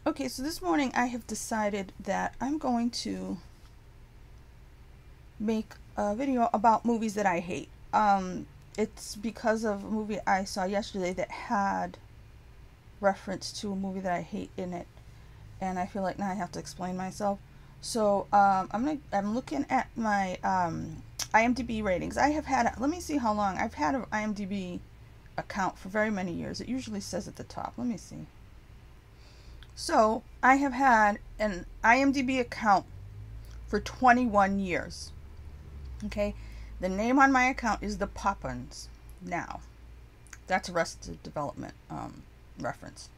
Okay, so this morning I have decided that I'm going to make a video about movies that I hate. It's because of a movie I saw yesterday that had reference to a movie that I hate in it, and I feel like now I have to explain myself. So I'm looking at my IMDb ratings. I have had, let me see how long I've had an IMDb account for very many years. It usually says at the top. Let me see. So I have had an IMDb account for 21 years. Okay, the name on my account is the Poppins. Now, that's Arrested Development reference.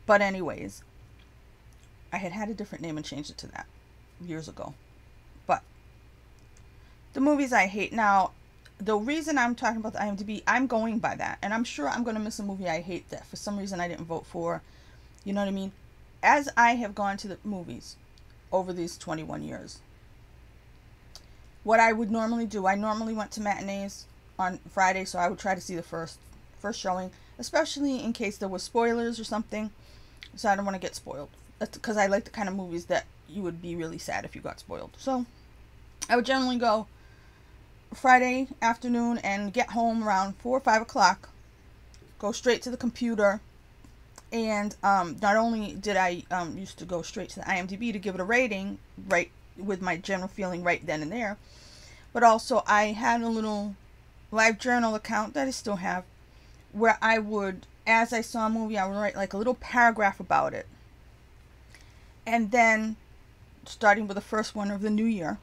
But anyways, I had a different name and changed it to that years ago. But the movies I hate. Now, the reason I'm talking about the IMDb, I'm going by that. And I'm sure I'm going to miss a movie I hate that for some reason I didn't vote for. You know what I mean? As I have gone to the movies over these 21 years, what I would normally do, I normally went to matinees on Friday, so I would try to see the first showing, especially in case there was spoilers or something, so I don't want to get spoiled. That's because I like the kind of movies that you would be really sad if you got spoiled. So I would generally go Friday afternoon and get home around 4 or 5 o'clock, go straight to the computer, and not only did I used to go straight to the IMDb to give it a rating, right, with my general feeling right then and there, but also I had a little live journal account that I still have, where I would, as I saw a movie, I would write like a little paragraph about it. And then, starting with the first one of the new year,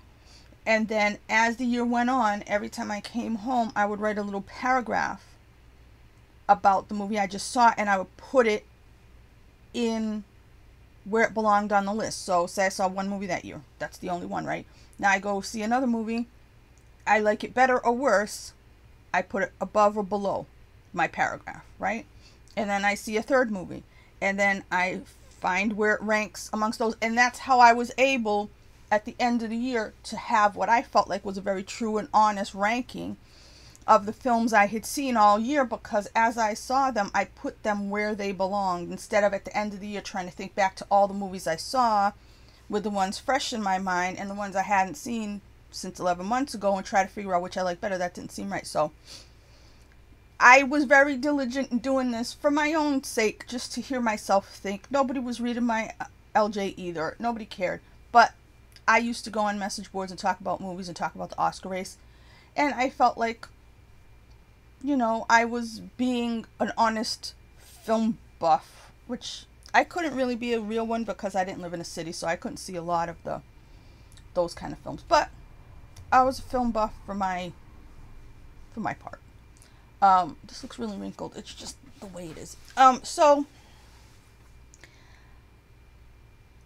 and then as the year went on, every time I came home, I would write a little paragraph about the movie I just saw, and I would put it in where it belonged on the list. So say I saw one movie that year, that's the only one, right? Now I go see another movie, I like it better or worse, I put it above or below my paragraph, right? And then I see a third movie, and then I find where it ranks amongst those, and that's how I was able at the end of the year to have what I felt like was a very true and honest ranking of the films I had seen all year, because as I saw them, I put them where they belonged, instead of at the end of the year trying to think back to all the movies I saw with the ones fresh in my mind and the ones I hadn't seen since 11 months ago and try to figure out which I like better. That didn't seem right. So I was very diligent in doing this for my own sake, just to hear myself think. Nobody was reading my LJ either. Nobody cared. But I used to go on message boards and talk about movies and talk about the Oscar race. And I felt like, you know, I was being an honest film buff, which I couldn't really be a real one because I didn't live in a city, so I couldn't see a lot of those kind of films. But I was a film buff for my part. This looks really wrinkled. It's just the way it is. So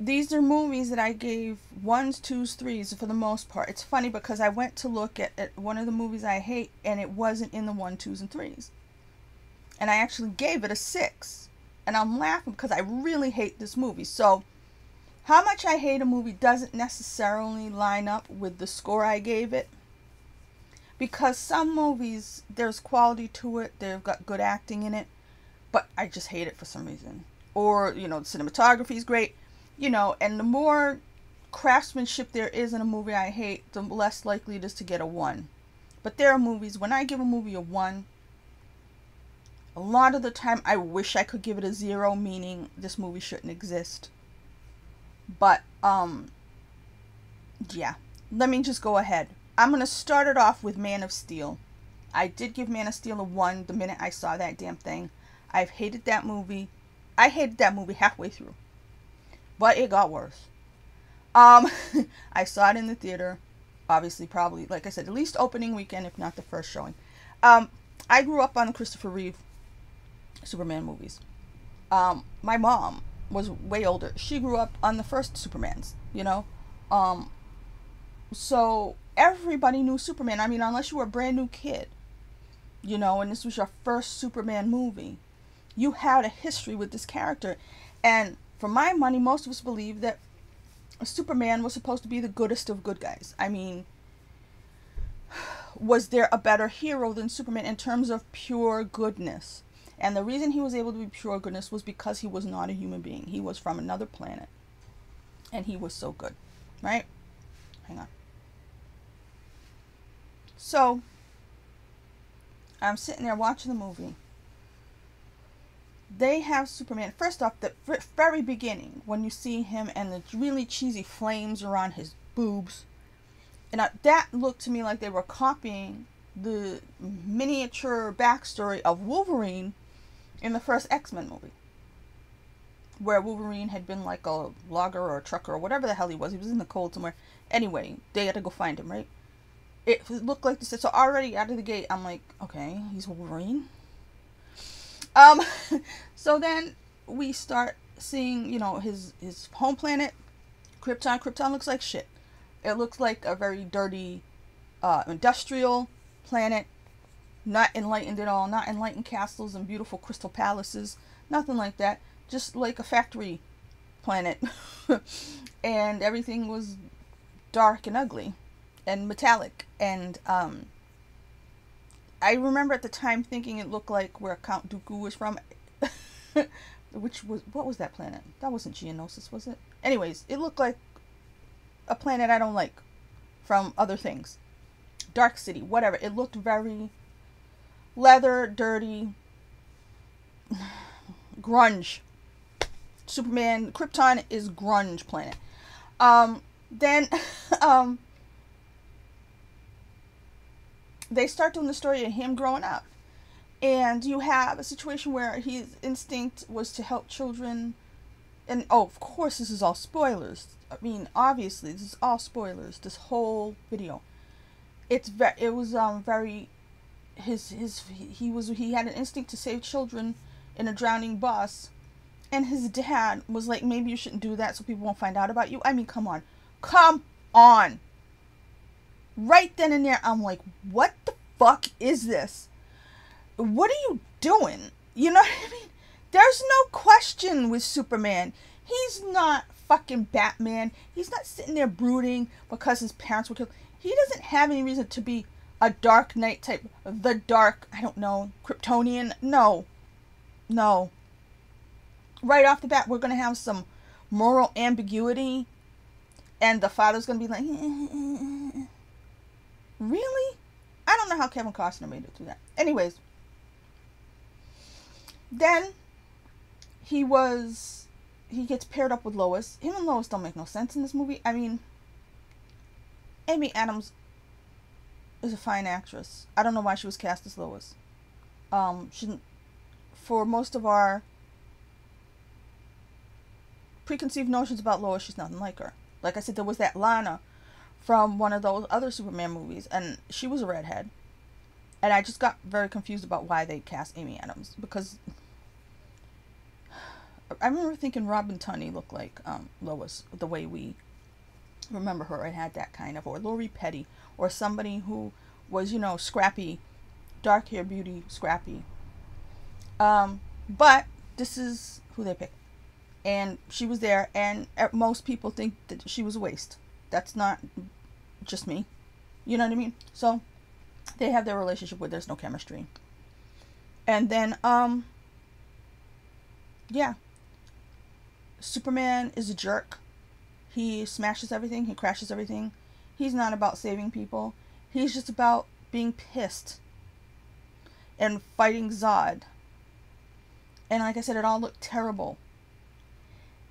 these are movies that I gave 1s, 2s, 3s for the most part. It's funny because I went to look at one of the movies I hate, and it wasn't in the 1s, 2s, and 3s. And I actually gave it a 6. And I'm laughing because I really hate this movie. So how much I hate a movie doesn't necessarily line up with the score I gave it. Because some movies, there's quality to it, they've got good acting in it, but I just hate it for some reason. Or, you know, the cinematography is great, you know, and the more craftsmanship there is in a movie I hate, the less likely it is to get a 1. But there are movies, when I give a movie a 1, a lot of the time I wish I could give it a 0, meaning this movie shouldn't exist. But, yeah, let me just go ahead. I'm going to start it off with Man of Steel. I did give Man of Steel a 1 the minute I saw that damn thing. I've hated that movie. I hated that movie halfway through. But it got worse. I saw it in the theater. Obviously, probably, like I said, at least opening weekend, if not the first showing. I grew up on the Christopher Reeve Superman movies. My mom was way older. She grew up on the first Supermans, you know. So everybody knew Superman. I mean, unless you were a brand new kid, you know, and this was your first Superman movie, you had a history with this character. And for my money, most of us believe that Superman was supposed to be the goodest of good guys. I mean, was there a better hero than Superman in terms of pure goodness? And the reason he was able to be pure goodness was because he was not a human being. He was from another planet. And he was so good. Right? Hang on. So, I'm sitting there watching the movie. They have Superman. First off, the very beginning, when you see him and the really cheesy flames are on his boobs. And that looked to me like they were copying the miniature backstory of Wolverine in the first X-Men movie. Where Wolverine had been like a logger or a trucker or whatever the hell he was. He was in the cold somewhere. Anyway, they had to go find him, right? It looked like this. So already out of the gate, I'm like, okay, he's Wolverine. So then we start seeing, you know, his home planet, Krypton. Krypton looks like shit. It looks like a very dirty, industrial planet. Not enlightened at all. Not enlightened castles and beautiful crystal palaces. Nothing like that. Just like a factory planet. And everything was dark and ugly. And metallic. And, I remember at the time thinking it looked like where Count Dooku was from. What was that planet? That wasn't Geonosis, was it? Anyways, it looked like a planet I don't like from other things. Dark City, whatever. It looked very leather, dirty, grunge. Superman, Krypton is grunge planet. Then, they start doing the story of him growing up. And you have a situation where his instinct was to help children. And, oh, of course, this is all spoilers. I mean, obviously, this is all spoilers. This whole video. He had an instinct to save children in a drowning bus. And his dad was like, maybe you shouldn't do that so people won't find out about you. I mean, come on. Come on. Right then and there, I'm like, what the fuck is this? What are you doing? You know what I mean? There's no question with Superman. He's not fucking Batman. He's not sitting there brooding because his parents were killed. He doesn't have any reason to be a Dark Knight type. The Dark, I don't know, Kryptonian. No. No. Right off the bat, we're going to have some moral ambiguity. And the father's going to be like, really? I don't know how Kevin Costner made it through that. Anyways. Then he gets paired up with Lois. Him and Lois don't make no sense in this movie. I mean, Amy Adams is a fine actress. I don't know why she was cast as Lois. For most of our preconceived notions about Lois, she's nothing like her. Like I said, there was that Lana from one of those other Superman movies, and she was a redhead. And I just got very confused about why they cast Amy Adams, because I remember thinking Robin Tunney looked like Lois, the way we remember her. It had that kind of, or Lori Petty, or somebody who was, you know, scrappy, dark hair beauty, scrappy. But this is who they picked. And she was there, and most people think that she was a waste. That's not just me. You know what I mean? So they have their relationship where there's no chemistry. And then, yeah. Superman is a jerk. He smashes everything. He crashes everything. He's not about saving people. He's just about being pissed and fighting Zod. And like I said, it all looked terrible.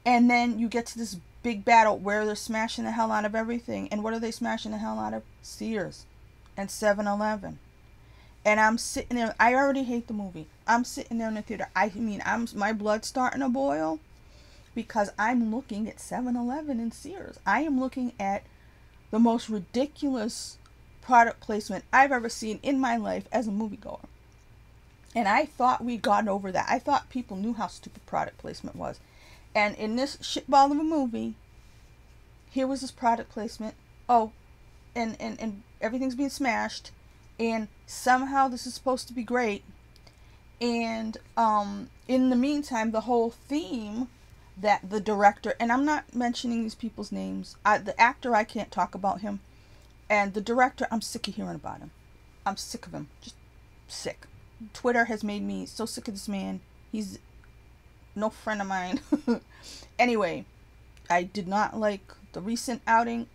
And then you get to this big battle where they're smashing the hell out of everything. And what are they smashing the hell out of? Sears and 7-Eleven. And I'm sitting there. I already hate the movie. I'm sitting there in the theater. I mean, my blood's starting to boil because I'm looking at 7-Eleven and Sears. I am looking at the most ridiculous product placement I've ever seen in my life as a moviegoer. And I thought we'd gotten over that. I thought people knew how stupid product placement was. And in this shitball of a movie, here was this product placement. Oh, and everything's being smashed. And somehow this is supposed to be great. And in the meantime, the whole theme that the director, and I'm not mentioning these people's names. The actor, I can't talk about him. And the director, I'm sick of hearing about him. I'm sick of him. Just sick. Twitter has made me so sick of this man. He's no friend of mine. Anyway, I did not like the recent outing.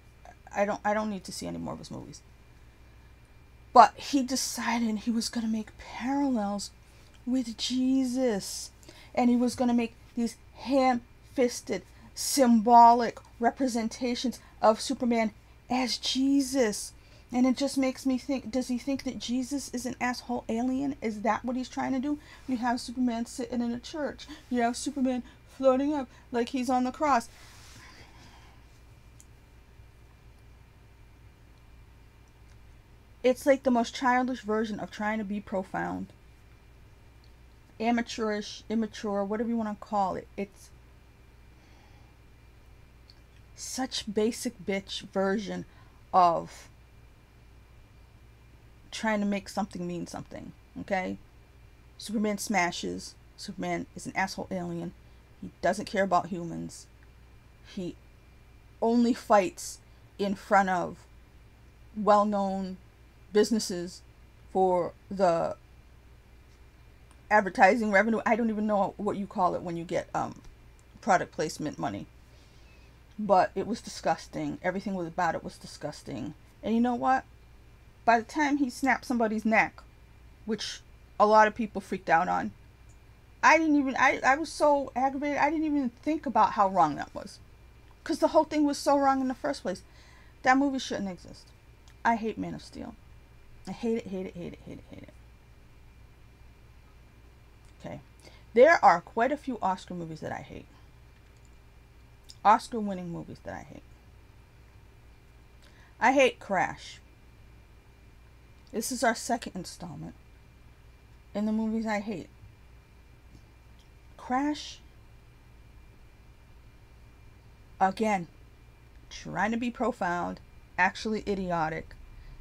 I don't need to see any more of his movies. But he decided he was going to make parallels with Jesus. And he was going to make these ham-fisted, symbolic representations of Superman as Jesus. And it just makes me think, does he think that Jesus is an asshole alien? Is that what he's trying to do? You have Superman sitting in a church. You have Superman floating up like he's on the cross. It's like the most childish version of trying to be profound. Amateurish, immature, whatever you want to call it. It's such basic bitch version of trying to make something mean something. Okay? Superman smashes. Superman is an asshole alien. He doesn't care about humans. He only fights in front of well-known businesses for the advertising revenue. I don't even know what you call it when you get product placement money. But it was disgusting. Everything was about it was disgusting. And you know what? By the time he snapped somebody's neck, which a lot of people freaked out on, I was so aggravated, I didn't even think about how wrong that was. Because the whole thing was so wrong in the first place. That movie shouldn't exist. I hate Man of Steel. I hate it, hate it, hate it, hate it, hate it. Okay. There are quite a few Oscar movies that I hate. Oscar-winning movies that I hate. I hate Crash. This is our second installment in the movies I hate. Crash, again, trying to be profound, actually idiotic,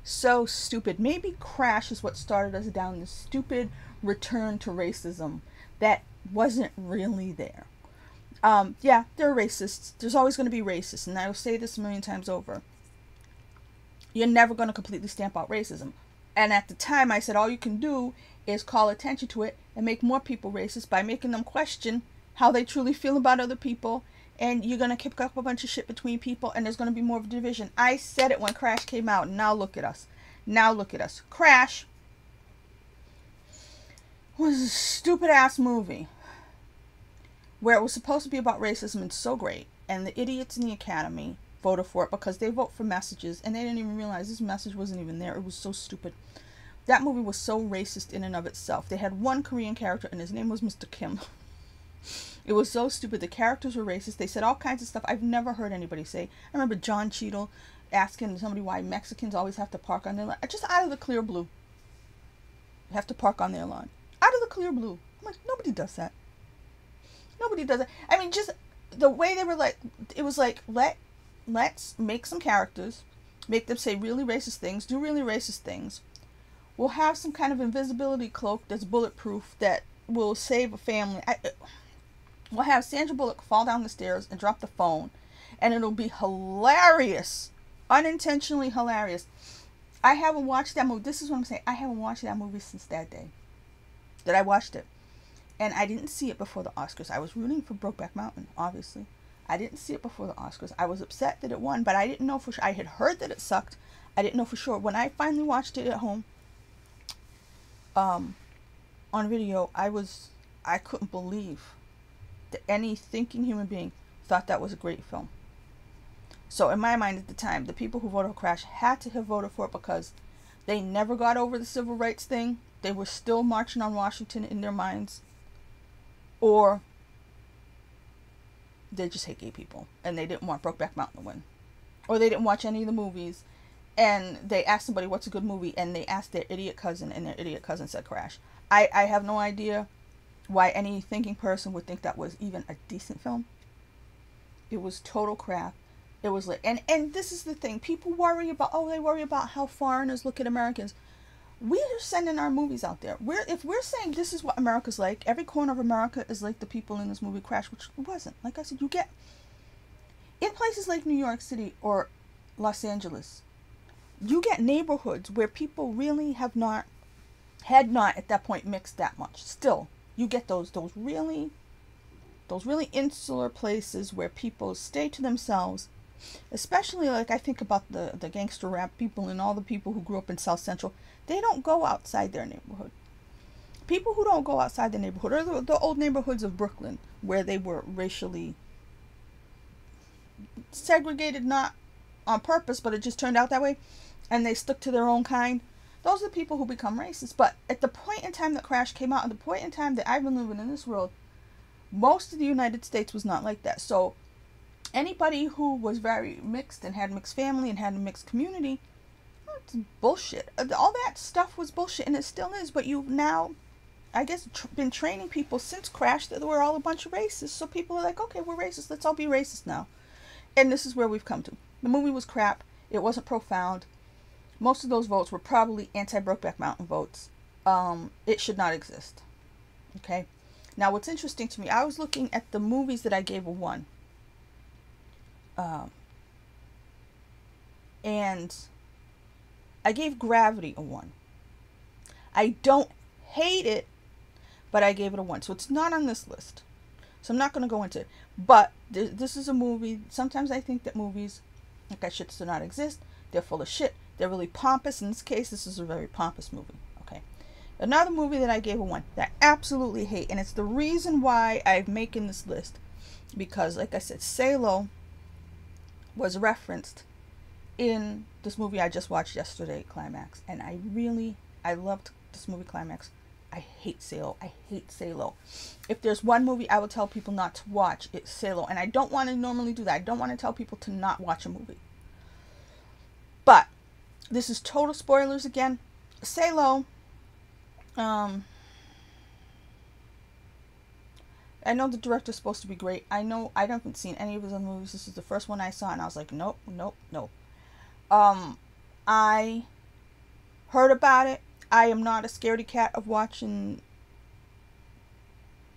so stupid. Maybe Crash is what started us down this stupid return to racism that wasn't really there. Yeah, they're racists. There's always going to be racists, and I will say this a million times over. You're never going to completely stamp out racism. And at the time, I said all you can do is call attention to it and make more people racist by making them question how they truly feel about other people. And you're going to kick up a bunch of shit between people, and there's going to be more of a division. I said it when Crash came out, and now look at us. Now look at us. Crash was a stupid-ass movie where it was supposed to be about racism and so great. And the idiots in the Academy voted for it because they vote for messages, and they didn't even realize this message wasn't even there. It was so stupid. That movie was so racist in and of itself. They had one Korean character, and his name was Mr. Kim. It was so stupid. The characters were racist. They said all kinds of stuff I've never heard anybody say. I remember Don Cheadle asking somebody why Mexicans always have to park on their lawn. Just out of the clear blue. They have to park on their lawn. Out of the clear blue. I'm like, nobody does that. Nobody does it. I mean, just the way they were like, it was like, let's make some characters, make them say really racist things, do really racist things. We'll have some kind of invisibility cloak that's bulletproof that will save a family. We'll have Sandra Bullock fall down the stairs and drop the phone, and it'll be hilarious. Unintentionally hilarious. I haven't watched that movie. This is what I'm saying. I haven't watched that movie since that day that I watched it. And I didn't see it before the Oscars. I was rooting for Brokeback Mountain, obviously. I didn't see it before the Oscars. I was upset that it won, but I didn't know for sure. I had heard that it sucked. I didn't know for sure. When I finally watched it at home, on video, I couldn't believe that any thinking human being thought that was a great film. So in my mind at the time, the people who voted for Crash had to have voted for it because they never got over the civil rights thing. They were still marching on Washington in their minds. Or they just hate gay people and they didn't want Brokeback Mountain to win. Or they didn't watch any of the movies and they asked somebody what's a good movie and they asked their idiot cousin and their idiot cousin said Crash. I have no idea why any thinking person would think that was even a decent film. It was total crap. It was like, and this is the thing, people worry about, they worry about how foreigners look at Americans. We're sending our movies out there. If we're saying this is what America's like, every corner of America is like the people in this movie Crash, which it wasn't. Like I said, you get in places like New York City or Los Angeles, you get neighborhoods where people really have not had not at that point mixed that much. Still, you get those really insular places where people stay to themselves. Especially, like, I think about the gangster rap people and all the people who grew up in South Central. They don't go outside their neighborhood. People who don't go outside their neighborhood, or the old neighborhoods of Brooklyn, where they were racially segregated, not on purpose, but it just turned out that way, and they stuck to their own kind. Those are the people who become racist. But at the point in time that Crash came out, and the point in time that I've been living in this world, most of the United States was not like that. So anybody who was very mixed and had mixed family and had a mixed community, it's bullshit. All that stuff was bullshit, and it still is. But you've now, I guess, been training people since Crash that we're all a bunch of racists. So people are like, okay, we're racist. Let's all be racist now. And this is where we've come to. The movie was crap. It wasn't profound. Most of those votes were probably anti-Brokeback Mountain votes. It should not exist. Okay? Now, what's interesting to me, I was looking at the movies that I gave a 1. And I gave Gravity a 1. I don't hate it, but I gave it a 1. So it's not on this list. So I'm not going to go into it. But this is a movie. Sometimes I think that movies, like I should do not exist. They're full of shit. They're really pompous. In this case, this is a very pompous movie. Okay. Another movie that I gave a 1 that I absolutely hate. And it's the reason why I'm making this list. Because, like I said, Salò was referenced in this movie I just watched yesterday, Climax. And I loved this movie, Climax. I hate Salò. I hate Salò. If there's one movie I would tell people not to watch, it's Salò. And I don't want to normally do that. I don't want to tell people to not watch a movie. But this is total spoilers again. Salò, I know the director's supposed to be great. I know I haven't seen any of his other movies. This is the first one I saw, and I was like, nope, nope, nope. I heard about it. I am not a scaredy cat of watching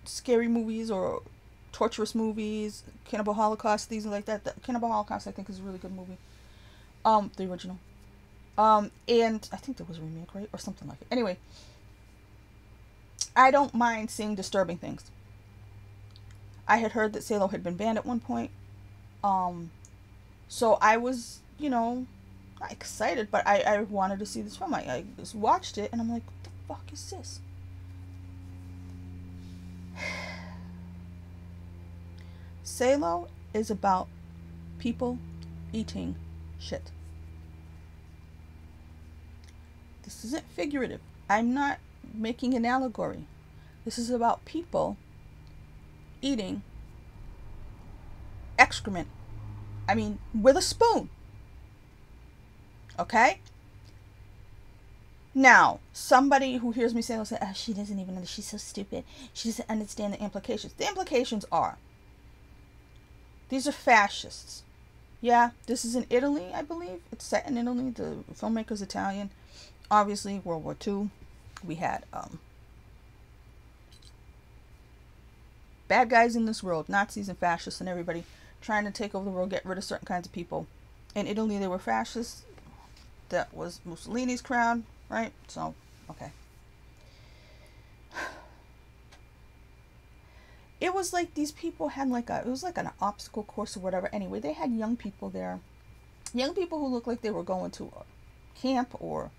scary movies or torturous movies, Cannibal Holocaust, things like that. The Cannibal Holocaust, I think, is a really good movie. The original. And I think there was a remake, right? Or something like it. Anyway, I don't mind seeing disturbing things. I had heard that Salò had been banned at one point. So I was, not excited, but I wanted to see this film. I just watched it, and I'm like, what the fuck is this? Salò is about people eating shit. This isn't figurative. I'm not making an allegory. This is about people eating excrement. I mean, with a spoon. Okay? Now, somebody who hears me say, oh, she doesn't even understand. She's so stupid. She doesn't understand the implications. The implications are, these are fascists. Yeah, this is in Italy, I believe. It's set in Italy. The filmmaker's Italian. Obviously, World War II. We had bad guys in this world, Nazis and fascists and everybody trying to take over the world, get rid of certain kinds of people. In Italy, they were fascists. That was Mussolini's crowd, right? So, okay. It was like these people had it was like an obstacle course or whatever. Anyway, they had young people there. Young people who looked like they were going to a camp or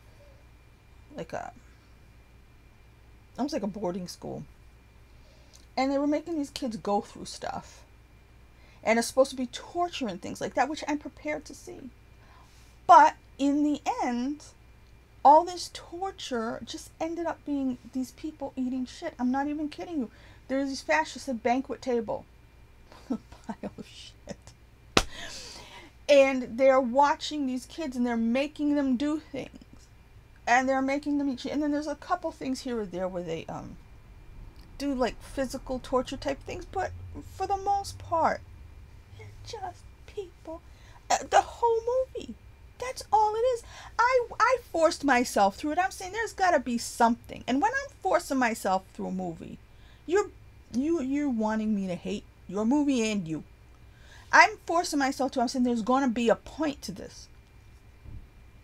almost like a boarding school. And they were making these kids go through stuff. And it's supposed to be torture and things like that, which I'm prepared to see. But in the end, all this torture just ended up being these people eating shit. I'm not even kidding you. There's these fascists at banquet table. A pile of shit. And they're watching these kids and they're making them do things. And they're making them eat shit. And then there's a couple things here or there where they do like physical torture type things. But for the most part, they're just people. The whole movie. That's all it is. I forced myself through it. I'm saying there's got to be something. And when I'm forcing myself through a movie, you're wanting me to hate your movie and you. I'm forcing myself to. I'm saying there's going to be a point to this.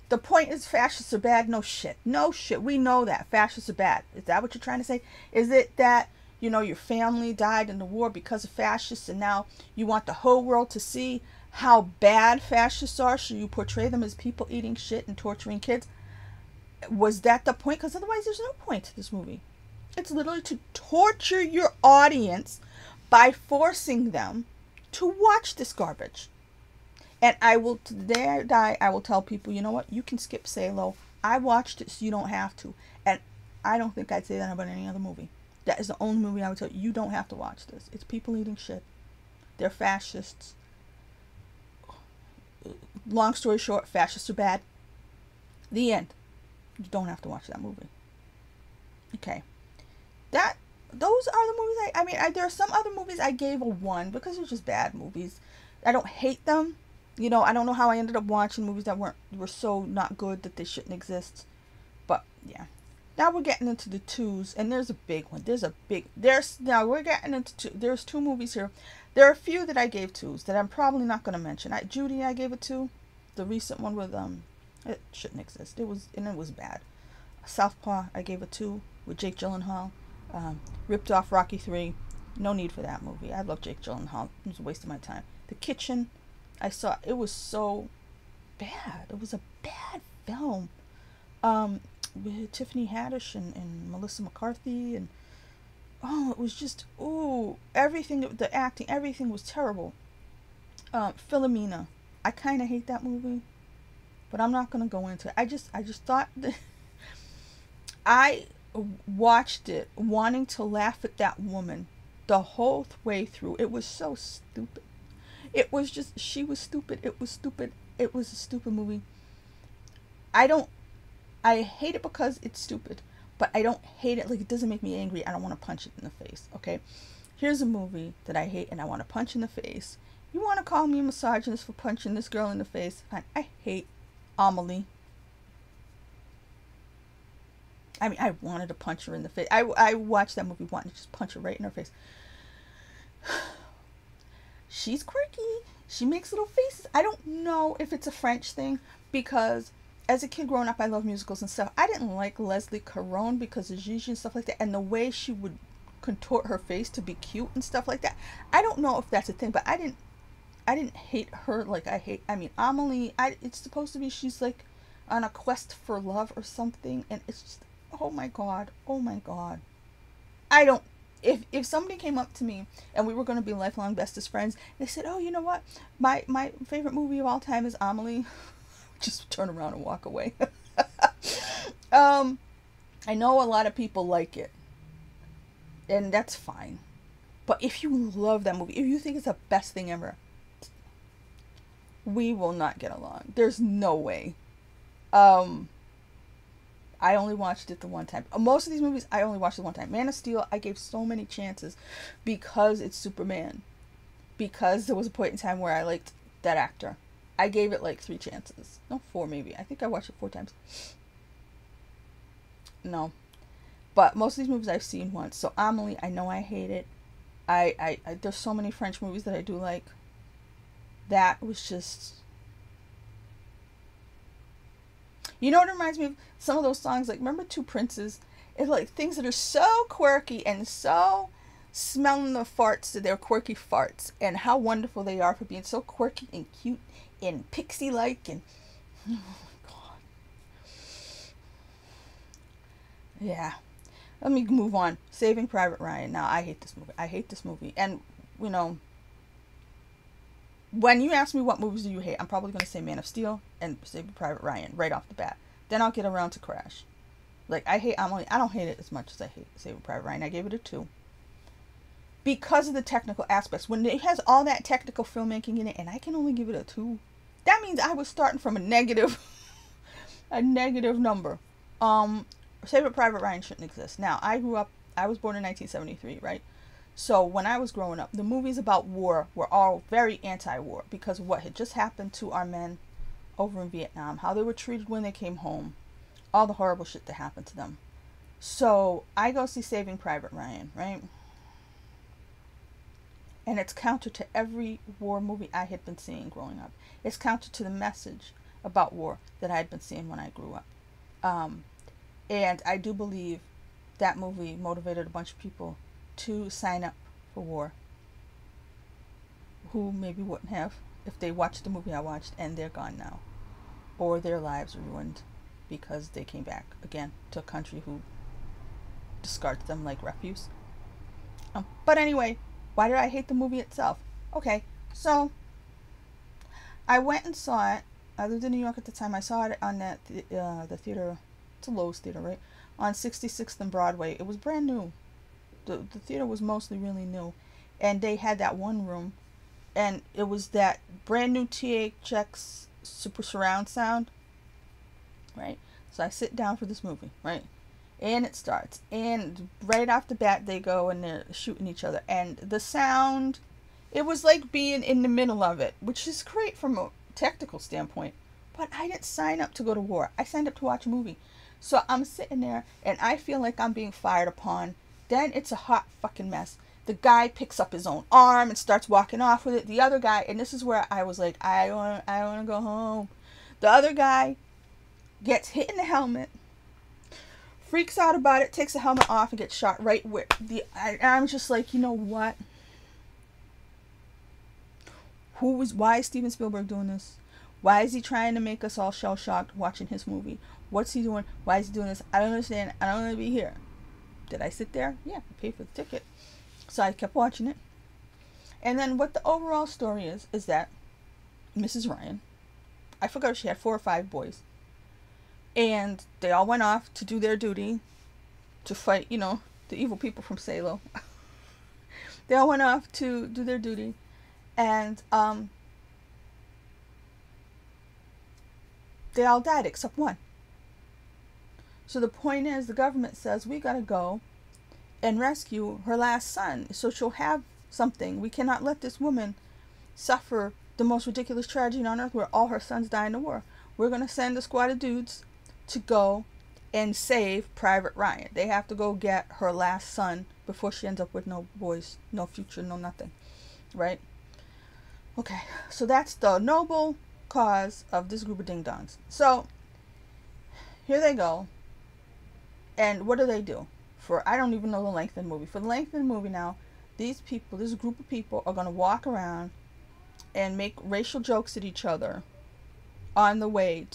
The point is fascists are bad? No shit. No shit. We know that. Fascists are bad. Is that what you're trying to say? Is it that, you know, your family died in the war because of fascists and now you want the whole world to see how bad fascists are, so you portray them as people eating shit and torturing kids? Was that the point? Because otherwise there's no point to this movie. It's literally to torture your audience by forcing them to watch this garbage. And I will, to the day I die, I will tell people, you know what, you can skip Salò. I watched it so you don't have to. And I don't think I'd say that about any other movie. That is the only movie I would tell you, you don't have to watch this. It's people eating shit. They're fascists. Long story short, fascists are bad. The end. You don't have to watch that movie. Okay. Those are the movies I mean, there are some other movies I gave a 1 because they're just bad movies. I don't hate them. You know, I don't know how I ended up watching movies that were so not good that they shouldn't exist. But yeah. Now we're getting into the 2s, and there's a big one. Now we're getting into there's 2 movies here. There are a few that I gave 2s that I'm probably not going to mention. Judy, I gave a 2. The recent one with it shouldn't exist. It was bad. Southpaw, I gave a 2 with Jake Gyllenhaal. Ripped off Rocky 3. No need for that movie. I love Jake Gyllenhaal. It was a waste of my time. The Kitchen, I saw, it was so bad. It was a bad film. With Tiffany Haddish and Melissa McCarthy, and it was just, everything, the acting, everything was terrible. Philomena, I kind of hate that movie, but I'm not gonna go into it. I just thought that I watched it wanting to laugh at that woman the whole way through. It was so stupid. It was just, she was stupid. It was stupid. It was a stupid movie. I hate it because it's stupid, but I don't hate it, like, it doesn't make me angry. I don't want to punch it in the face, okay? Here's a movie that I hate and I want to punch in the face. You want to call me a misogynist for punching this girl in the face? Fine. I hate Amélie. I mean, I wanted to punch her in the face. I watched that movie wanting to just punch her right in her face. She's quirky. She makes little faces. I don't know if it's a French thing, because as a kid growing up, I love musicals and stuff. I didn't like Leslie Caron because of Gigi and stuff like that, and the way she would contort her face to be cute and stuff like that. I don't know if that's a thing, but I didn't hate her like Amélie. It's supposed to be she's like on a quest for love or something, and it's just, oh my god. If somebody came up to me and we were going to be lifelong bestest friends, and they said, oh, you know what, my favorite movie of all time is Amélie, just turn around and walk away. I know a lot of people like it, and that's fine, but if you love that movie, if you think it's the best thing ever, we will not get along. There's no way. I only watched it the one time. Most of these movies I only watched the one time. Man of Steel, I gave so many chances because it's Superman. Because there was a point in time where I liked that actor. I gave it like 3 chances. No, 4 maybe. I think I watched it 4 times. No. But most of these movies I've seen once. So Amélie, I know I hate it. I there's so many French movies that I do like. That was just... You know what it reminds me of? Some of those songs, like, remember Two Princes? It's like things that are so quirky and so smelling the farts, that they're quirky farts, and how wonderful they are for being so quirky and cute and pixie-like, and oh my god. Yeah. Let me move on. Saving Private Ryan. Now, I hate this movie. And, you know, when you ask me what movies do you hate, I'm probably going to say Man of Steel and Saving Private Ryan right off the bat. Then I'll get around to Crash. Like, I don't hate it as much as I hate Saving Private Ryan. I gave it a 2. Because of the technical aspects. When it has all that technical filmmaking in it, and I can only give it a 2, that means I was starting from a negative number. Saving Private Ryan shouldn't exist. Now, I was born in 1973, right? So when I was growing up, the movies about war were all very anti-war because of what had just happened to our men over in Vietnam, how they were treated when they came home, all the horrible shit that happened to them. So I go see Saving Private Ryan, right? And it's counter to every war movie I had been seeing growing up. It's counter to the message about war that I had been seeing when I grew up. And I do believe that movie motivated a bunch of people to sign up for war who maybe wouldn't have if they watched the movie I watched and they're gone now. Or their lives ruined because they came back again to a country who discards them like refuse. But anyway, why did I hate the movie itself? Okay, so I went and saw it. I lived in New York at the time. I saw it on that the theater. It's a Lowe's theater, right? On 66th and Broadway. It was brand new. The theater was mostly really new. And they had that one room. And it was that brand new THX Super Surround sound. Right? So I sit down for this movie, right? And it starts. And right off the bat, they go and they're shooting each other. And the sound, it was like being in the middle of it, which is great from a technical standpoint. But I didn't sign up to go to war. I signed up to watch a movie. So I'm sitting there and I feel like I'm being fired upon. Then it's a hot fucking mess. The guy picks up his own arm and starts walking off with it. The other guy, and this is where I was like, I want to go home. The other guy gets hit in the helmet, freaks out about it, takes the helmet off, and gets shot right where I'm just like, you know what? Why is Steven Spielberg doing this? Why is he trying to make us all shell-shocked watching his movie? What's he doing? Why is he doing this? I don't understand. I don't want to be here. Did I sit there? Yeah, I paid for the ticket. So I kept watching it. And then what the overall story is that Mrs. Ryan, I forgot if she had 4 or 5 boys. And they all went off to do their duty to fight, the evil people from Salò. They all went off to do their duty. And they all died except one. So the point is, the government says, we gotta go and rescue her last son so she'll have something. We cannot let this woman suffer the most ridiculous tragedy on earth where all her sons die in the war. We're gonna send a squad of dudes to go and save Private Ryan. They have to go get her last son before she ends up with no boys, no future, no nothing. Right? Okay, so that's the noble cause of this group of ding-dongs. So, here they go. And what do? I don't even know the length of the movie. For the length of the movie now, these people, this group of people are going to walk around and make racial jokes at each other on the way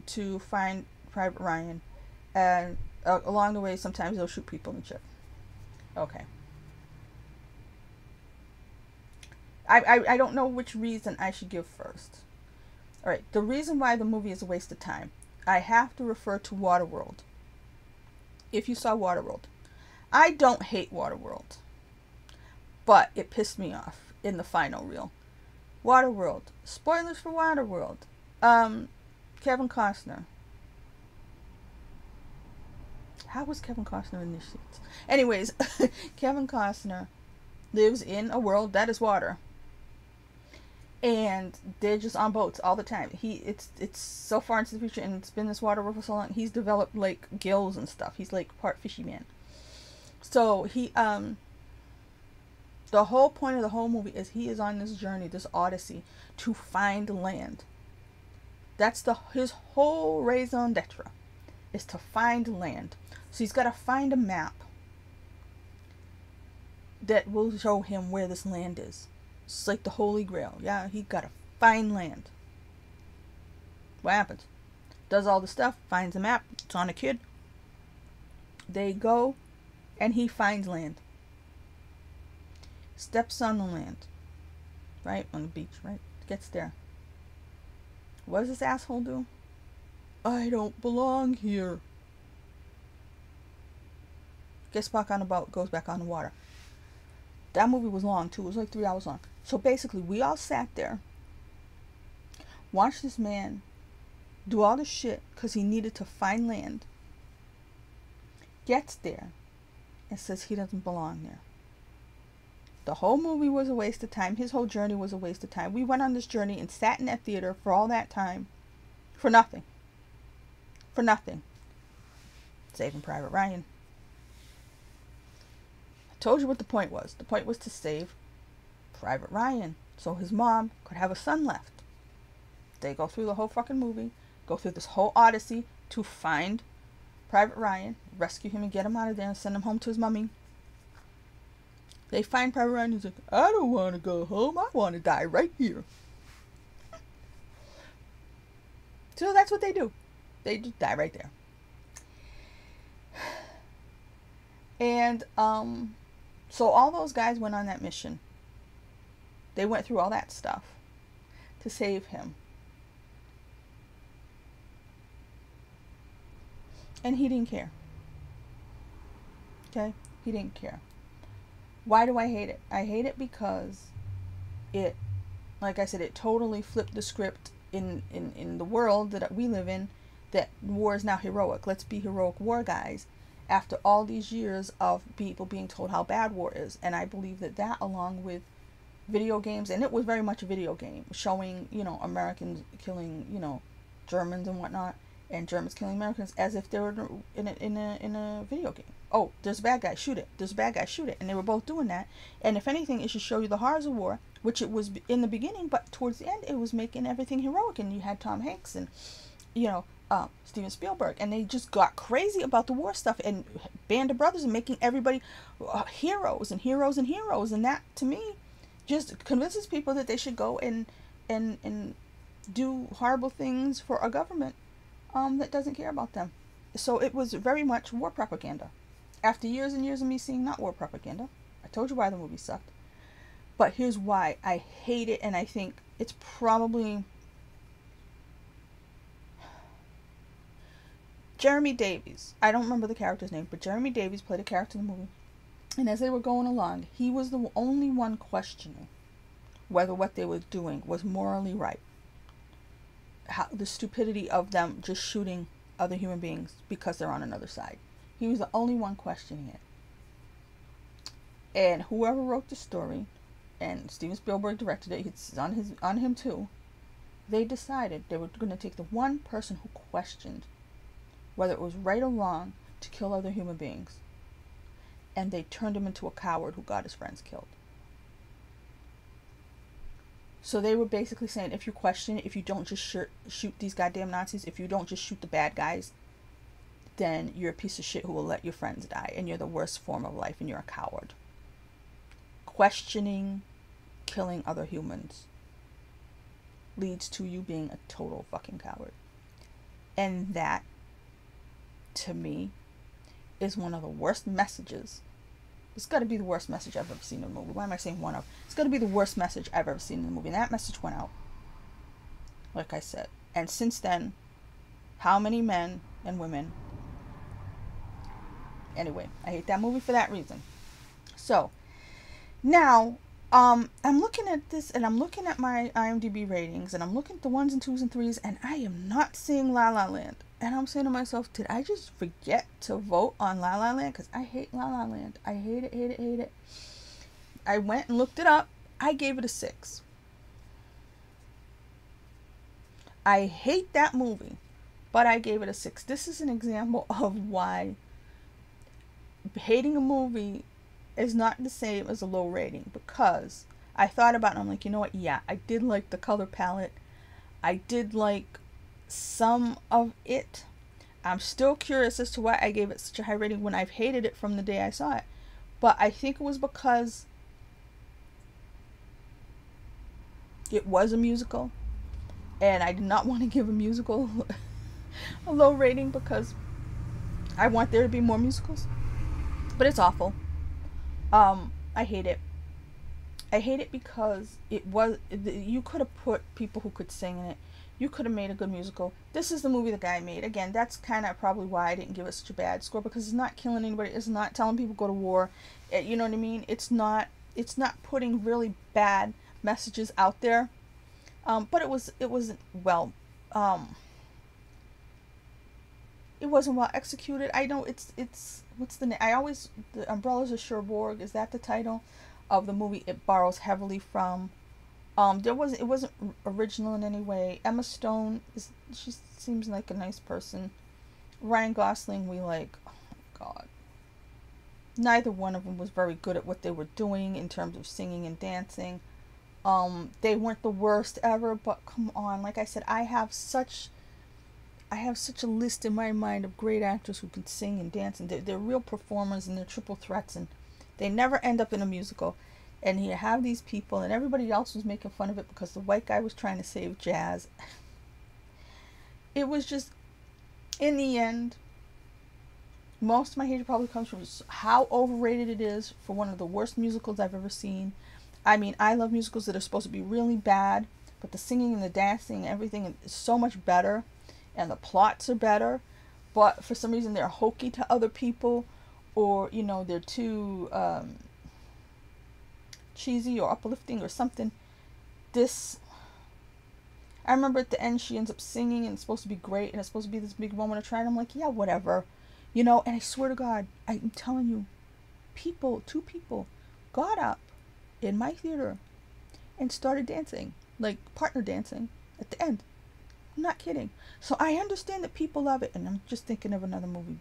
to find Private Ryan. And along the way, sometimes they'll shoot people and shit. Okay. I don't know which reason I should give first. Alright, the reason why the movie is a waste of time. I have to refer to Waterworld. If you saw Waterworld. I don't hate Waterworld. But it pissed me off in the final reel. Waterworld. Spoilers for Waterworld. Kevin Costner. How was Kevin Costner in these sheets? Anyways, Kevin Costner lives in a world that is water. And they're just on boats all the time. It's so far into the future, and it's been this water world for so long. He's developed like gills and stuff. He's like part fishy man. So the whole point of the whole movie is he is on this journey, this odyssey, to find land. That's his whole raison d'etre, is to find land. So he's got to find a map that will show him where this land is. It's like the Holy Grail. Yeah, he got to find land. What happens? Does all the stuff, finds a map. It's on a kid. They go, and he finds land. Steps on the land. Right? On the beach, right? Gets there. What does this asshole do? I don't belong here. Gets back on the boat, goes back on the water. That movie was long too. It was like 3 hours long. So basically, we all sat there, watched this man do all this shit because he needed to find land. Gets there and says he doesn't belong there. The whole movie was a waste of time. His whole journey was a waste of time. We went on this journey and sat in that theater for all that time for nothing. For nothing. Saving Private Ryan. Told you what the point was. The point was to save Private Ryan so his mom could have a son left. They go through the whole fucking movie, go through this whole odyssey to find Private Ryan, rescue him and get him out of there and send him home to his mummy. They find Private Ryan and he's like, I don't want to go home. I want to die right here. So that's what they do. They just die right there. And so all those guys went on that mission. They went through all that stuff to save him. And he didn't care. Okay? He didn't care. Why do I hate it? I hate it because it, like I said, it totally flipped the script in the world that we live in, that war is now heroic. Let's be heroic war guys after all these years of people being told how bad war is. And I believe that along with video games, and it was very much a video game, showing, you know, Americans killing, you know, Germans and whatnot, and Germans killing Americans as if they were in a video game. Oh, there's a bad guy, shoot it. There's a bad guy, shoot it. And they were both doing that. And if anything, it should show you the horrors of war, which it was in the beginning, but towards the end, it was making everything heroic. And you had Tom Hanks and, you know, Steven Spielberg, and they just got crazy about the war stuff, and Band of Brothers, and making everybody heroes and heroes and heroes. And that, to me, just convinces people that they should go and do horrible things for a government that doesn't care about them. So it was very much war propaganda. After years and years of me seeing not war propaganda, I told you why the movie sucked. But here's why I hate it, and I think it's probably Jeremy Davies. I don't remember the character's name, but Jeremy Davies played a character in the movie. And as they were going along, he was the only one questioning whether what they were doing was morally right. The stupidity of them just shooting other human beings because they're on another side. He was the only one questioning it. And whoever wrote the story, and Steven Spielberg directed it, it's on him too, they decided they were going to take the one person who questioned whether it was right or wrong to kill other human beings, and they turned him into a coward who got his friends killed. So they were basically saying, if you question it, if you don't just shoot these goddamn Nazis, if you don't just shoot the bad guys, then you're a piece of shit who will let your friends die, and you're the worst form of life, and you're a coward. Questioning killing other humans leads to you being a total fucking coward. And that, to me, is one of the worst messages. It's got to be the worst message I've ever seen in a movie. Why am I saying one of? It's got to be the worst message I've ever seen in a movie. And that message went out, like I said. And since then, how many men and women? Anyway, I hate that movie for that reason. So, now, I'm looking at this, and I'm looking at my IMDb ratings, and I'm looking at the 1s and 2s and 3s, and I am not seeing La La Land. And I'm saying to myself, did I just forget to vote on La La Land? Because I hate La La Land. I hate it, hate it, hate it. I went and looked it up. I gave it a 6. I hate that movie, but I gave it a 6. This is an example of why hating a movie is not the same as a low rating, because I thought about it, I'm like, you know what, yeah, I did like the color palette. I did like some of it. I'm still curious as to why I gave it such a high rating when I've hated it from the day I saw it. But I think it was because it was a musical, and I did not want to give a musical a low rating because I want there to be more musicals. But it's awful. I hate it. I hate it because you could have put people who could sing in it. You could have made a good musical. This is the movie the guy made. Again, that's kind of probably why I didn't give it such a bad score, because it's not killing anybody. It's not telling people go to war. You know what I mean? It's not putting really bad messages out there. But it wasn't well executed. I know it's what's the name? The Umbrellas of Cherbourg, is that the title of the movie? It borrows heavily from. It wasn't original in any way. Emma Stone she seems like a nice person. Ryan Gosling, we like. Oh my God. Neither one of them was very good at what they were doing in terms of singing and dancing. They weren't the worst ever, but come on, like I said, I have such a list in my mind of great actors who can sing and dance, and they're real performers, and they're triple threats, and they never end up in a musical. And you have these people, and everybody else was making fun of it because the white guy was trying to save jazz. It was just, in the end, most of my hatred probably comes from how overrated it is for one of the worst musicals I've ever seen. I mean, I love musicals that are supposed to be really bad, but the singing and the dancing and everything is so much better, and the plots are better, but for some reason they're hokey to other people, or, you know, they're too cheesy or uplifting or something. I remember at the end she ends up singing, and it's supposed to be great, and it's supposed to be this big moment of triumph. I'm like, yeah, whatever. You know, and I swear to God, I'm telling you, two people got up in my theater and started dancing, like partner dancing at the end. I'm not kidding. So I understand that people love it, and I'm just thinking of another movie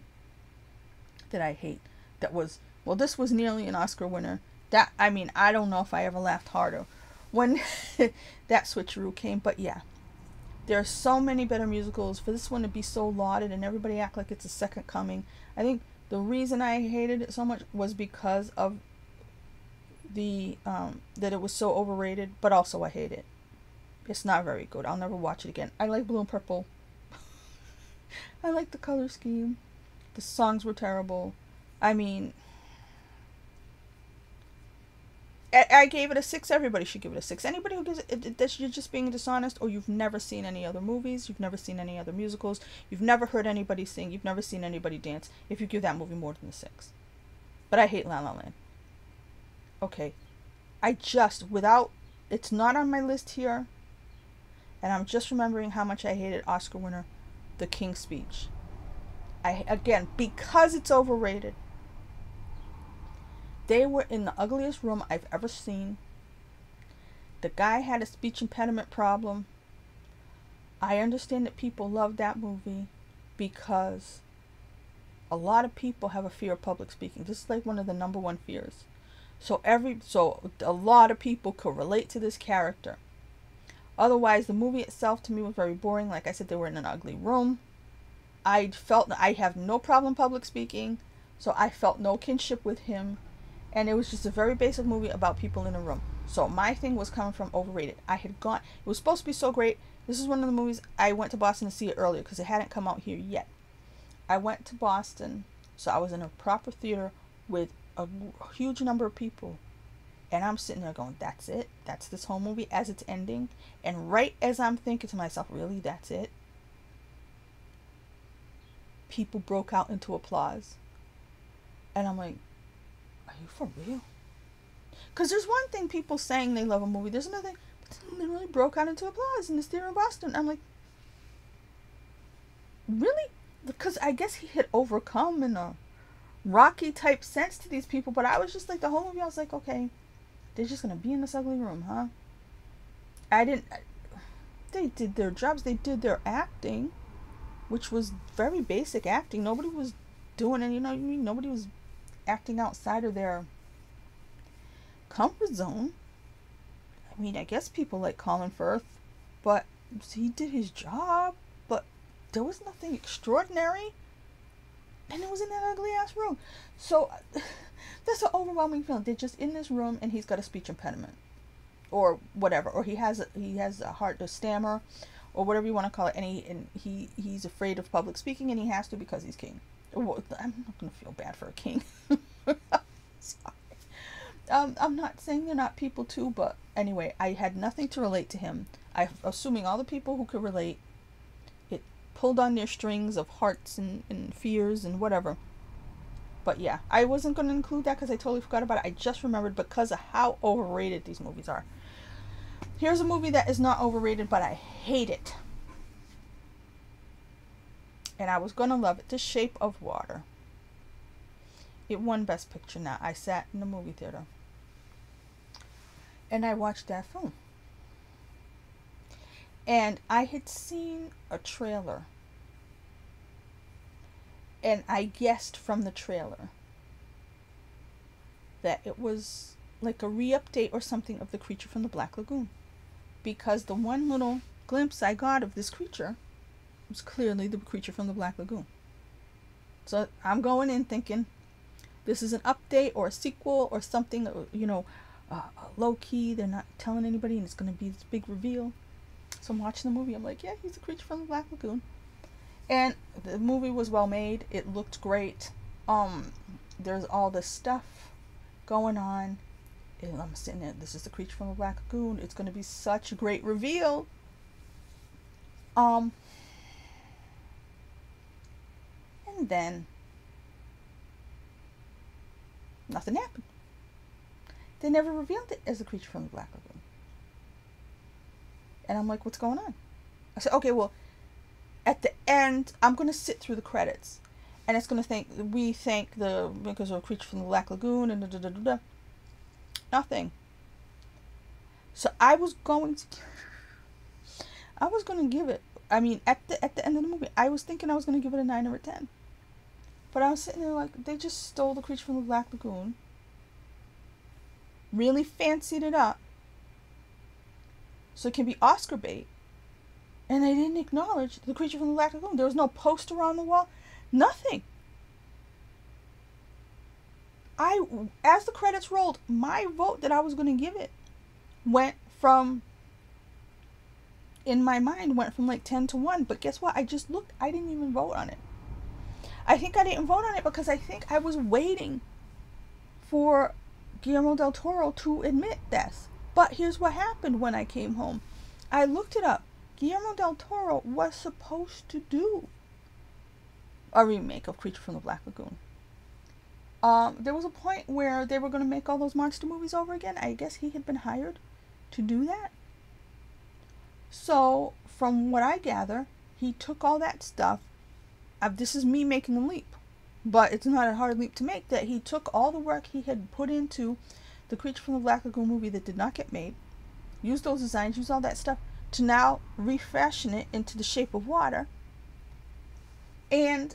that I hate that was, well, this was nearly an Oscar winner. That, I mean, I don't know if I ever laughed harder when that switcheroo came, but yeah. There are so many better musicals. For this one to be so lauded and everybody act like it's a second coming, I think the reason I hated it so much was because of the that it was so overrated, but also I hate it. It's not very good. I'll never watch it again. I like Blue and Purple. I like the color scheme. The songs were terrible. I mean, I gave it a 6. Everybody should give it a 6. Anybody who gives it, you're just being dishonest, or you've never seen any other movies, you've never seen any other musicals, you've never heard anybody sing, you've never seen anybody dance, if you give that movie more than a 6. But I hate La La Land. Okay. It's not on my list here, and I'm just remembering how much I hated Oscar winner The King's Speech. Again, because it's overrated. They were in the ugliest room I've ever seen. The guy had a speech impediment problem. I understand that people love that movie because a lot of people have a fear of public speaking. This is like one of the number one fears. So a lot of people could relate to this character. Otherwise, the movie itself to me was very boring. Like I said, they were in an ugly room. I felt I have no problem public speaking, so I felt no kinship with him. And it was just a very basic movie about people in a room. So my thing was coming from overrated. It was supposed to be so great. This is one of the movies, I went to Boston to see it earlier because it hadn't come out here yet. I went to Boston, so I was in a proper theater with a huge number of people. And I'm sitting there going, that's it? That's this whole movie as it's ending? And right as I'm thinking to myself, really, that's it? People broke out into applause. And I'm like, are you for real? Because there's one thing people saying they love a movie. There's another thing. They really broke out into applause in this theater in Boston. I'm like, really? Because I guess he had overcome in a Rocky type sense to these people. But I was just like, the whole movie, I was like, okay, they're just going to be in this ugly room, huh? They did their jobs. They did their acting, which was very basic acting. Nobody was doing any, nobody was acting outside of their comfort zone. I mean, I guess people like Colin Firth, but he did his job, but there was nothing extraordinary, and it was in that ugly ass room. So that's an overwhelming feeling. They're just in this room, and he's got a speech impediment, or whatever, or he has a heart to stammer, or whatever you want to call it, and he's afraid of public speaking, and he has to because he's king. I'm not going to feel bad for a king. Sorry. I'm not saying they're not people too, but anyway, I had nothing to relate to him. I'm assuming all the people who could relate, it pulled on their strings of hearts and fears and whatever. But yeah, I wasn't going to include that because I totally forgot about it. I just remembered because of how overrated these movies are. Here's a movie that is not overrated, but I hate it. And I was going to love it. The Shape of Water. It won Best Picture. Now, I sat in the movie theater. And I watched that film. And I had seen a trailer. And I guessed from the trailer that it was like a re-update or something of the creature from the Black Lagoon, because the one little glimpse I got of this creature was clearly the creature from the Black Lagoon. So I'm going in thinking this is an update or a sequel or something, low key. They're not telling anybody, and it's going to be this big reveal. So I'm watching the movie. I'm like, yeah, he's a creature from the Black Lagoon. And the movie was well made. It looked great. There's all this stuff going on. And I'm sitting there, this is the creature from the Black Lagoon. It's going to be such a great reveal. And then nothing happened. They never revealed it as the creature from the Black Lagoon. And I'm like, what's going on? I said, okay, well, at the end, I'm going to sit through the credits. And it's going to thank because of a creature from the Black Lagoon and da-da-da-da-da. Nothing. So I was going to give it, I mean, at the end of the movie, I was thinking I was going to give it a 9 or a 10. But I was sitting there like, they just stole the creature from the Black Lagoon, really fancied it up so it can be Oscar bait, and they didn't acknowledge the creature from the Black Lagoon. There was no poster on the wall, nothing. As the credits rolled, my vote that I was going to give it in my mind went from like 10 to 1. But guess what? I just looked. I didn't even vote on it. I think I didn't vote on it because I think I was waiting for Guillermo del Toro to admit this. But here's what happened when I came home. I looked it up. Guillermo del Toro was supposed to do a remake of Creature from the Black Lagoon. There was a point where they were going to make all those monster movies over again. I guess he had been hired to do that. So, from what I gather, he took all that stuff. This is me making a leap, but it's not a hard leap to make, that he took all the work he had put into the Creature from the Black Lagoon movie that did not get made, used those designs, used all that stuff, to now refashion it into The Shape of Water, and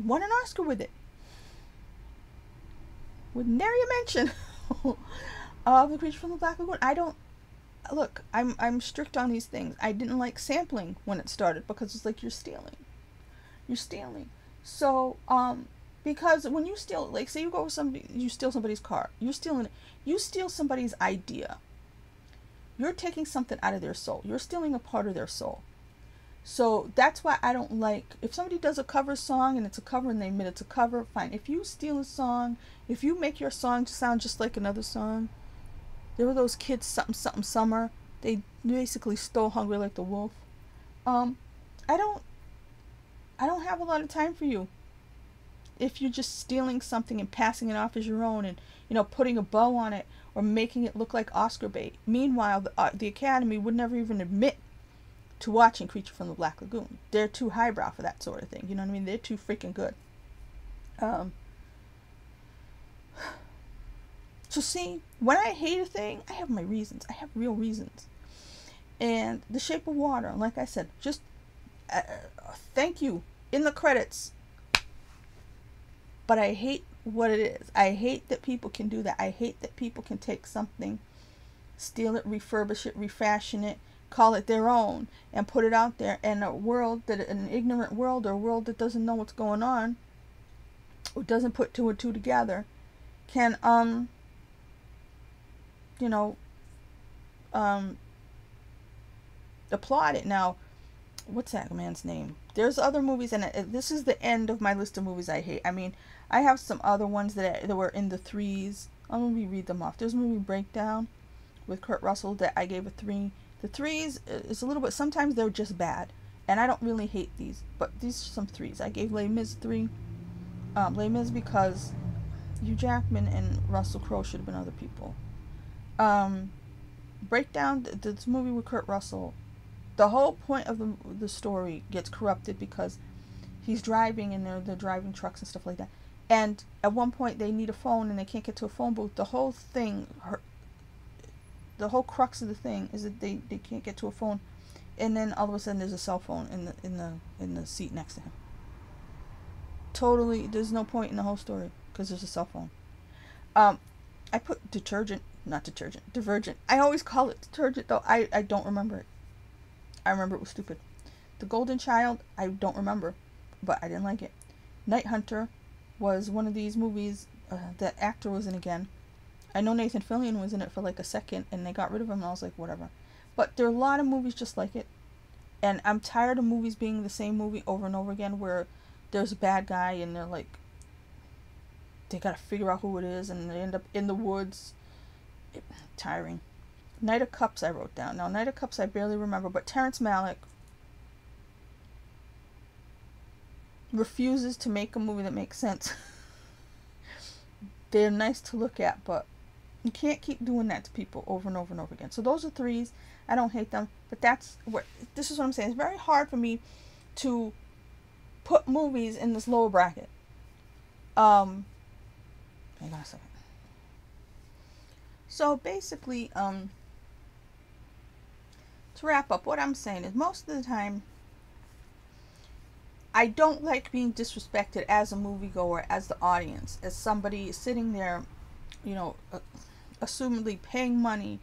won an Oscar with it. With nary a mention of the Creature from the Black Lagoon. I'm strict on these things. I didn't like sampling when it started because it's like you're stealing. So, because when you steal, like, say you go with somebody, you steal somebody's car, you're stealing it. You steal somebody's idea. You're taking something out of their soul. You're stealing a part of their soul. So that's why I don't like, if somebody does a cover song and it's a cover and they admit it's a cover, fine. If you steal a song, if you make your song sound just like another song, there were those kids, something something summer, they basically stole Hungry Like the Wolf. I don't have a lot of time for you if you're just stealing something and passing it off as your own and, putting a bow on it or making it look like Oscar bait. Meanwhile, the Academy would never even admit to watching Creature from the Black Lagoon. They're too highbrow for that sort of thing. You know what I mean? They're too freaking good. So see, when I hate a thing, I have my reasons. I have real reasons. And The Shape of Water, like I said, just thank you in the credits. But I hate what it is. I hate that people can do that. I hate that people can take something, steal it, refurbish it, refashion it, call it their own, and put it out there. And an ignorant world, or a world that doesn't know what's going on, or doesn't put two and two together, can applaud it. Now, what's that man's name? There's other movies, and this is the end of my list of movies I hate. I mean, I have some other ones that were in the 3s. I'll maybe read them off. There's a movie, Breakdown, with Kurt Russell, that I gave a 3. The 3s is a little bit, sometimes they're just bad, and I don't really hate these, but these are some 3s. I gave Les Mis 3. Les Mis because Hugh Jackman and Russell Crowe should have been other people. Breakdown, this movie with Kurt Russell, the whole point of the story gets corrupted because he's driving and they're driving trucks and stuff like that. And at one point they need a phone and they can't get to a phone booth. The whole thing, the whole crux of the thing is that they can't get to a phone, and then all of a sudden there's a cell phone in the seat next to him. Totally, there's no point in the whole story because there's a cell phone. I put detergent Not detergent. Divergent. I always call it detergent, though. I don't remember it. I remember it was stupid. The Golden Child, I don't remember, but I didn't like it. Night Hunter was one of these movies the actor was in again. I know Nathan Fillion was in it for like a second, and they got rid of him, and I was like, whatever. But there are a lot of movies just like it. And I'm tired of movies being the same movie over and over again, where there's a bad guy, and they're like, they gotta figure out who it is, and they end up in the woods. Tiring. Knight of Cups I wrote down. Now, Knight of Cups I barely remember, but Terrence Malick refuses to make a movie that makes sense. They're nice to look at, but you can't keep doing that to people over and over and over again. So those are threes. I don't hate them, but this is what I'm saying. It's very hard for me to put movies in this lower bracket. Hang on a second. So basically, to wrap up, what I'm saying is most of the time, I don't like being disrespected as a moviegoer, as the audience, as somebody sitting there, you know, assumedly paying money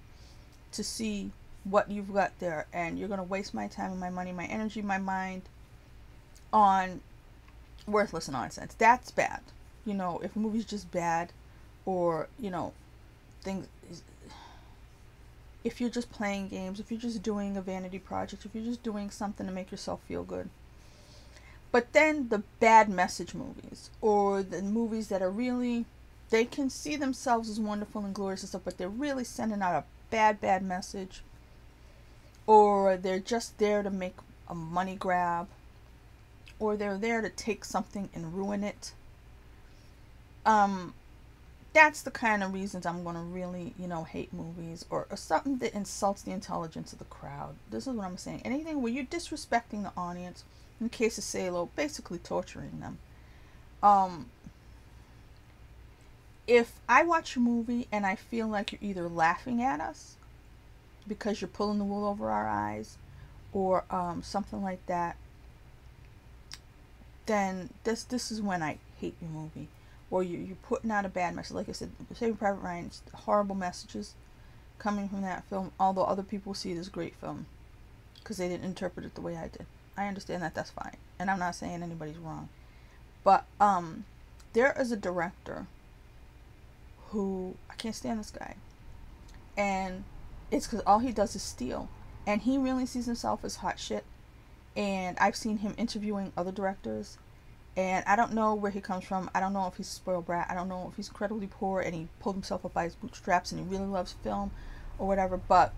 to see what you've got there, and you're going to waste my time and my money, my energy, my mind on worthless nonsense. That's bad. You know, if a movie's just bad, or, you know, if you're just playing games, if you're just doing a vanity project, if you're just doing something to make yourself feel good. But then the bad message movies, or the movies that are really, they can see themselves as wonderful and glorious and stuff, but they're really sending out a bad message, or they're just there to make a money grab, or they're there to take something and ruin it. That's the kind of reasons I'm going to really, you know, hate movies, or something that insults the intelligence of the crowd. This is what I'm saying. Anything where you're disrespecting the audience, in the case of Salò, basically torturing them. If I watch a movie and I feel like you're either laughing at us because you're pulling the wool over our eyes, or something like that, then this is when I hate your movie. Or you're putting out a bad message. Like I said, Saving Private Ryan, it's horrible messages coming from that film, although other people see it as a great film because they didn't interpret it the way I did. I understand that, that's fine, and I'm not saying anybody's wrong. But there is a director who, I can't stand this guy, and it's because all he does is steal, and he really sees himself as hot shit. And I've seen him interviewing other directors, and I don't know where he comes from. I don't know if he's a spoiled brat. I don't know if he's incredibly poor and he pulled himself up by his bootstraps and he really loves film or whatever. But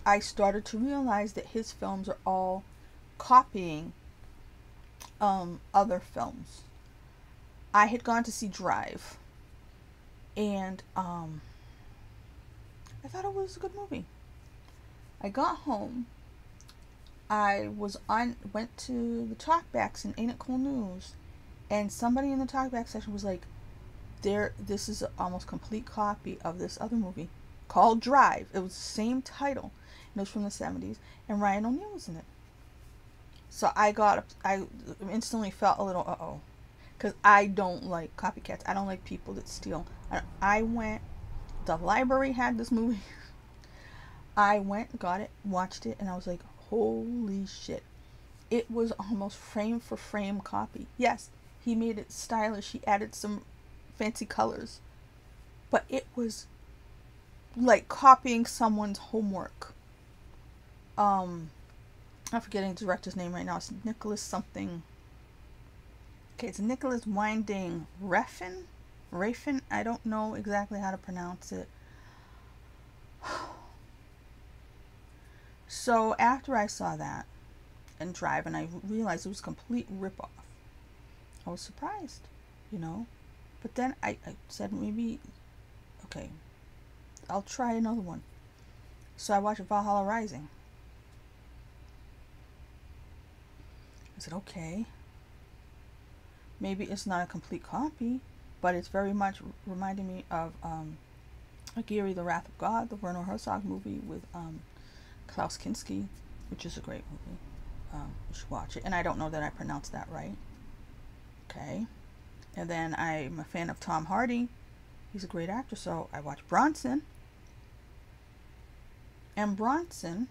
I started to realize that his films are all copying other films. I had gone to see Drive, and I thought it was a good movie. I got home. I went to the talkbacks in Ain't It Cool News, and somebody in the talkback section was like, this is an almost complete copy of this other movie called Drive. It was the same title, and it was from the 70s, and Ryan O'Neal was in it. So I instantly felt a little uh-oh, because I don't like copycats. I don't like people that steal. I went, the library had this movie. I went, got it, watched it, and I was like, holy shit. It was almost frame for frame copy. Yes, he made it stylish. He added some fancy colors. But it was like copying someone's homework. I'm forgetting the director's name right now. It's Nicholas something. Okay, it's Nicholas Winding Refn? I don't know exactly how to pronounce it. So after I saw that and Drive, and I realized it was a complete ripoff, I was surprised, you know. But then I said, maybe, okay, I'll try another one. So I watched Valhalla Rising. I said, okay, maybe it's not a complete copy, but it's very much reminding me of Aguirre, The Wrath of God, the Werner Herzog movie with Klaus Kinski, which is a great movie. You should watch it. And I don't know that I pronounced that right. Okay. And then I'm a fan of Tom Hardy, He's a great actor. So I watched Bronson. And Bronson,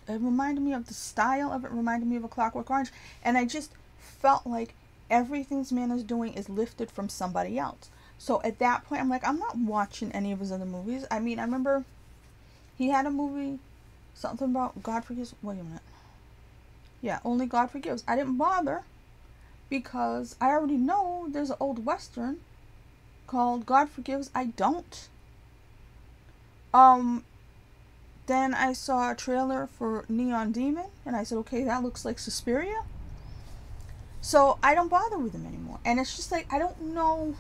it reminded me of the style of it, reminded me of A Clockwork Orange. And I just felt like everything this man is doing is lifted from somebody else. So at that point, I'm like, I'm not watching any of his other movies. I mean, I remember he had a movie, something about God Forgives. Wait a minute. Yeah, Only God Forgives. I didn't bother because I already know there's an old Western called God Forgives, I Don't. Then I saw a trailer for Neon Demon, and I said, okay, that looks like Suspiria. So I don't bother with him anymore. And it's just like, I don't know.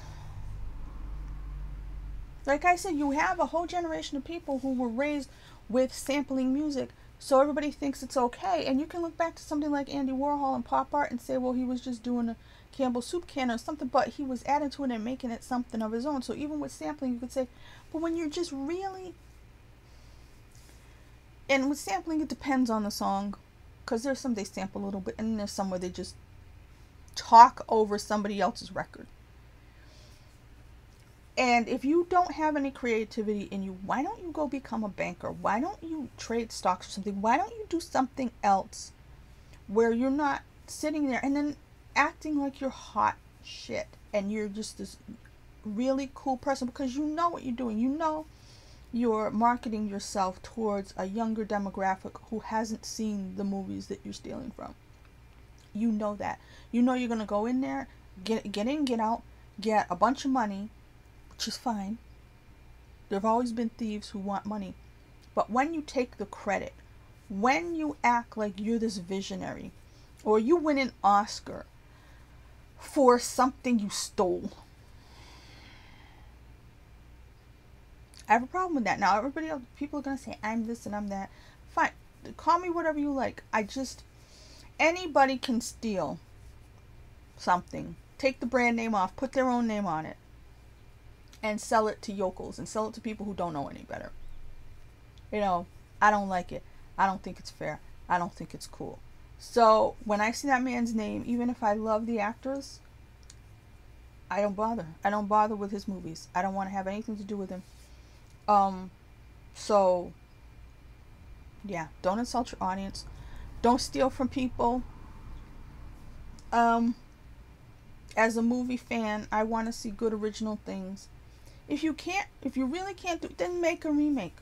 Like I said, you have a whole generation of people who were raised with sampling music, so everybody thinks it's okay. And you can look back to something like Andy Warhol and pop art and say, well, he was just doing a Campbell's soup can or something, but he was adding to it and making it something of his own. So even with sampling, you could say, but when you're just really... And with sampling, it depends on the song, because there's some they sample a little bit, and there's some where they just talk over somebody else's record. And if you don't have any creativity in you, why don't you go become a banker? Why don't you trade stocks or something? Why don't you do something else where you're not sitting there and then acting like you're hot shit and you're just this really cool person, because you know what you're doing. You know you're marketing yourself towards a younger demographic who hasn't seen the movies that you're stealing from. You know that. You know you're going to go in there, get in, get out, get a bunch of money, which is fine. There have always been thieves who want money. But when you take the credit, when you act like you're this visionary, or you win an Oscar for something you stole, I have a problem with that. Now, everybody else, people are going to say, I'm this and I'm that. Fine. Call me whatever you like. Anybody can steal something. Take the brand name off, put their own name on it, and sell it to yokels and sell it to people who don't know any better. You know, I don't like it. I don't think it's fair. I don't think it's cool. So when I see that man's name, even if I love the actors, I don't bother. I don't bother with his movies. I don't want to have anything to do with him. So yeah, don't insult your audience. Don't steal from people. As a movie fan, I want to see good original things. If you really can't do it, then make a remake.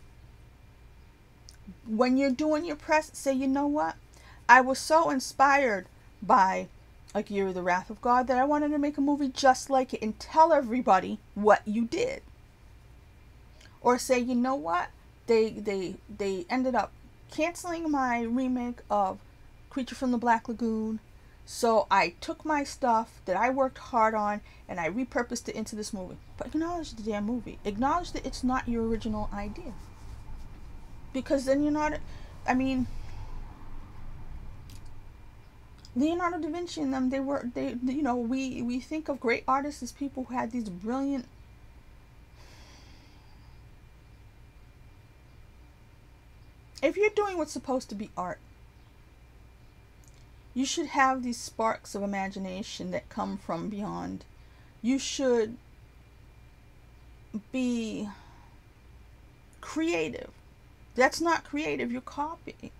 When you're doing your press, say, you know what? I was so inspired by Akira the Wrath of God that I wanted to make a movie just like it and tell everybody what you did. Or say, you know what? They ended up canceling my remake of Creature from the Black Lagoon. So I took my stuff that I worked hard on and I repurposed it into this movie. But acknowledge the damn movie. Acknowledge that it's not your original idea. Because then you're not... I mean... Leonardo da Vinci and them, we think of great artists as people who had these brilliant... If you're doing what's supposed to be art, you should have these sparks of imagination that come from beyond. You should be creative. That's not creative, you're copying.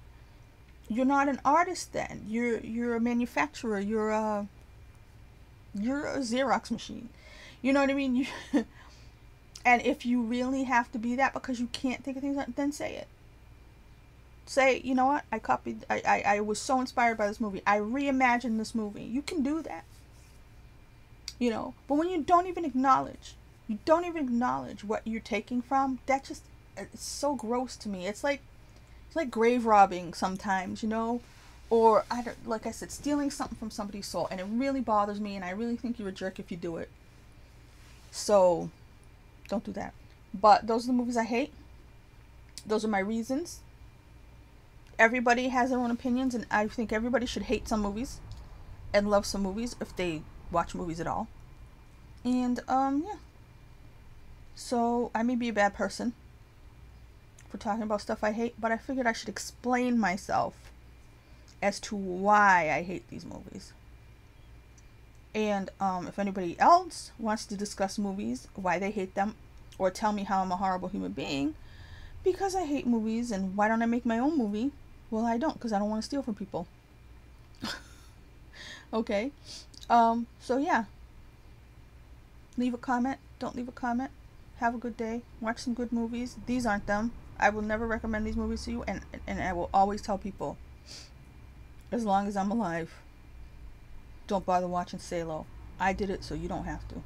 You're not an artist then. You're a manufacturer. You're a Xerox machine. You know what I mean? And if you really have to be that because you can't think of things, then say it. Say, you know what? I was so inspired by this movie. I reimagined this movie. You can do that. You know, but when you don't even acknowledge what you're taking from, that just, it's so gross to me. It's like grave robbing sometimes, you know, or like I said, stealing something from somebody's soul, and it really bothers me, and I really think you're a jerk if you do it. So, don't do that. But those are the movies I hate. Those are my reasons. Everybody has their own opinions, and I think everybody should hate some movies and love some movies if they watch movies at all. And yeah. So I may be a bad person for talking about stuff I hate, but I figured I should explain myself as to why I hate these movies. And if anybody else wants to discuss movies, why they hate them, or tell me how I'm a horrible human being because I hate movies, and why don't I make my own movie? Well, I don't, because I don't want to steal from people. Okay. So yeah. Leave a comment. Don't leave a comment. Have a good day. Watch some good movies. These aren't them. I will never recommend these movies to you, and I will always tell people, as long as I'm alive, don't bother watching Salò. I did it, so you don't have to.